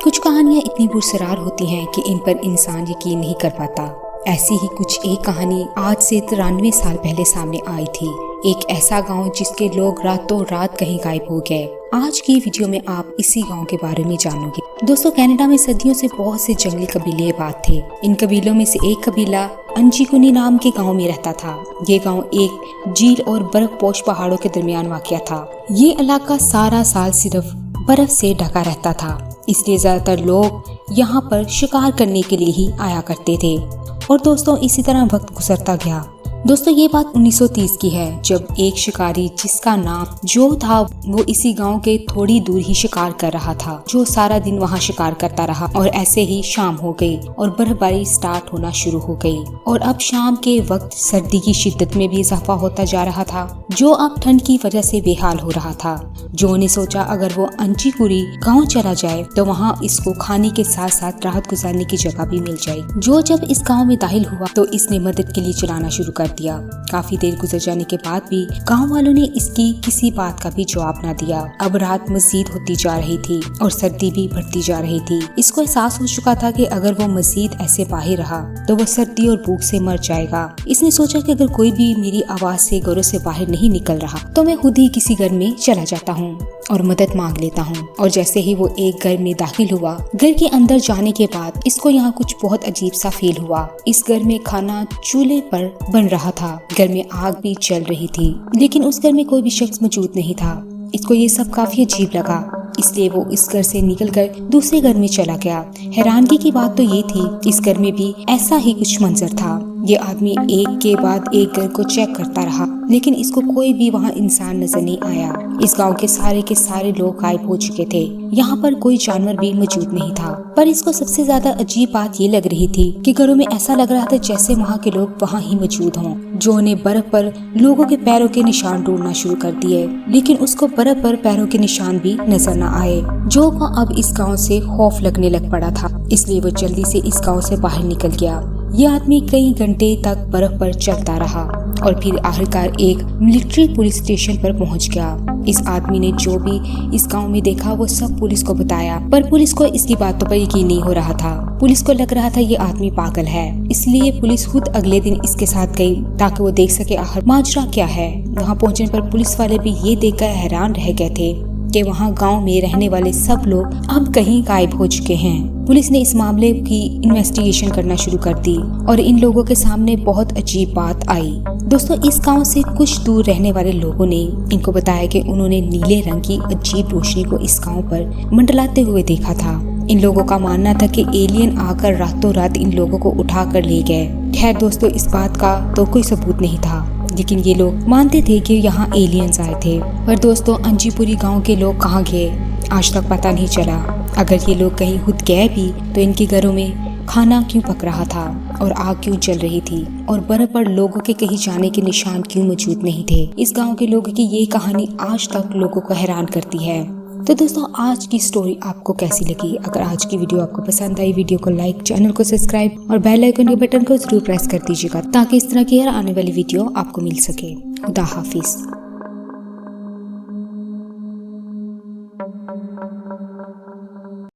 कुछ कहानियाँ इतनी पुरसरार होती हैं कि इन पर इंसान यकीन नहीं कर पाता। ऐसी ही कुछ एक कहानी आज से 93 साल पहले सामने आई थी। एक ऐसा गांव जिसके लोग रातों रात कहीं गायब हो गए। आज की वीडियो में आप इसी गांव के बारे में जानोगे। दोस्तों, कनाडा में सदियों से बहुत से जंगली कबीले आबाद थे। इन कबीलों में से एक कबीला अंजीकुनी नाम के गांव में रहता था। ये गांव एक झील और बर्फपोश पहाड़ों के दरमियान वाक़या था। ये इलाका सारा साल सिर्फ बर्फ से ढका रहता था, इसलिए ज्यादातर लोग यहाँ पर शिकार करने के लिए ही आया करते थे। और दोस्तों, इसी तरह वक्त गुजरता गया। दोस्तों, ये बात 1930 की है, जब एक शिकारी जिसका नाम जो था वो इसी गांव के थोड़ी दूर ही शिकार कर रहा था। जो सारा दिन वहां शिकार करता रहा और ऐसे ही शाम हो गई और बर्फबारी स्टार्ट होना शुरू हो गई। और अब शाम के वक्त सर्दी की शिद्दत में भी इजाफा होता जा रहा था, जो अब ठंड की वजह से बेहाल हो रहा था। जो ने सोचा अगर वो अंजीकुरी गाँव चला जाए तो वहाँ इसको खाने के साथ साथ राहत गुजारने की जगह भी मिल जाए। जो जब इस गाँव में दाखिल हुआ तो इसने मदद के लिए चलाना शुरू कर दिया। काफी देर गुजर जाने के बाद भी गांव वालों ने इसकी किसी बात का भी जवाब न दिया। अब रात मजीद होती जा रही थी और सर्दी भी बढ़ती जा रही थी। इसको एहसास हो चुका था कि अगर वो मजीद ऐसे बाहर रहा तो वो सर्दी और भूख से मर जाएगा। इसने सोचा कि अगर कोई भी मेरी आवाज से घरों से बाहर नहीं निकल रहा तो मैं खुद ही किसी घर में चला जाता हूँ और मदद मांग लेता हूँ। और जैसे ही वो एक घर में दाखिल हुआ, घर के अंदर जाने के बाद इसको यहाँ कुछ बहुत अजीब सा फील हुआ। इस घर में खाना चूल्हे पर बन रहा था, घर में आग भी चल रही थी, लेकिन उस घर में कोई भी शख्स मौजूद नहीं था। इसको ये सब काफी अजीब लगा, इसलिए वो इस घर से निकलकर दूसरे घर में चला गया। हैरानगी की बात तो ये थी, इस घर में भी ऐसा ही कुछ मंजर था। ये आदमी एक के बाद एक घर को चेक करता रहा, लेकिन इसको कोई भी वहाँ इंसान नजर नहीं आया। इस गांव के सारे लोग गायब हो चुके थे। यहाँ पर कोई जानवर भी मौजूद नहीं था। पर इसको सबसे ज्यादा अजीब बात ये लग रही थी कि घरों में ऐसा लग रहा था जैसे वहाँ के लोग वहाँ ही मौजूद हों। जो ने बर्फ पर लोगों के पैरों के निशान ढूंढना शुरू कर दिए, लेकिन उसको बर्फ पर पैरों के निशान भी नजर न आए। जो को अब इस गाँव से खौफ लगने लग पड़ा था, इसलिए वो जल्दी से इस गाँव से बाहर निकल गया। ये आदमी कई घंटे तक बर्फ पर चलता रहा और फिर आखिरकार एक मिलिट्री पुलिस स्टेशन पर पहुंच गया। इस आदमी ने जो भी इस गांव में देखा वो सब पुलिस को बताया, पर पुलिस को इसकी बातों पर यकीन नहीं हो रहा था। पुलिस को लग रहा था ये आदमी पागल है, इसलिए पुलिस खुद अगले दिन इसके साथ गई ताकि वो देख सके आखिर माजरा क्या है। वहाँ पहुँचने पर पुलिस वाले भी ये देखकर हैरान रह गए थे कि वहाँ गांव में रहने वाले सब लोग अब कहीं गायब हो चुके हैं। पुलिस ने इस मामले की इन्वेस्टिगेशन करना शुरू कर दी और इन लोगों के सामने बहुत अजीब बात आई। दोस्तों, इस गांव से कुछ दूर रहने वाले लोगों ने इनको बताया कि उन्होंने नीले रंग की अजीब रोशनी को इस गांव पर मंडलाते हुए देखा था। इन लोगों का मानना था कि एलियन आकर रातों रात इन लोगों को उठा कर ले गए। खैर दोस्तों, इस बात का तो कोई सबूत नहीं था, लेकिन ये लोग मानते थे कि यहाँ एलियंस आए थे। पर दोस्तों, अंजीपुरी गांव के लोग कहाँ गए आज तक पता नहीं चला। अगर ये लोग कहीं खुद गए भी तो इनके घरों में खाना क्यों पक रहा था और आग क्यों चल रही थी और बर्फ पर लोगों के कहीं जाने के निशान क्यों मौजूद नहीं थे। इस गांव के लोगों की ये कहानी आज तक लोगों को हैरान करती है। तो दोस्तों, आज की स्टोरी आपको कैसी लगी? अगर आज की वीडियो आपको पसंद आई, वीडियो को लाइक, चैनल को सब्सक्राइब और बेल आइकन के बटन को जरूर प्रेस कर दीजिएगा ताकि इस तरह की हर आने वाली वीडियो आपको मिल सके। खुदा हाफिज।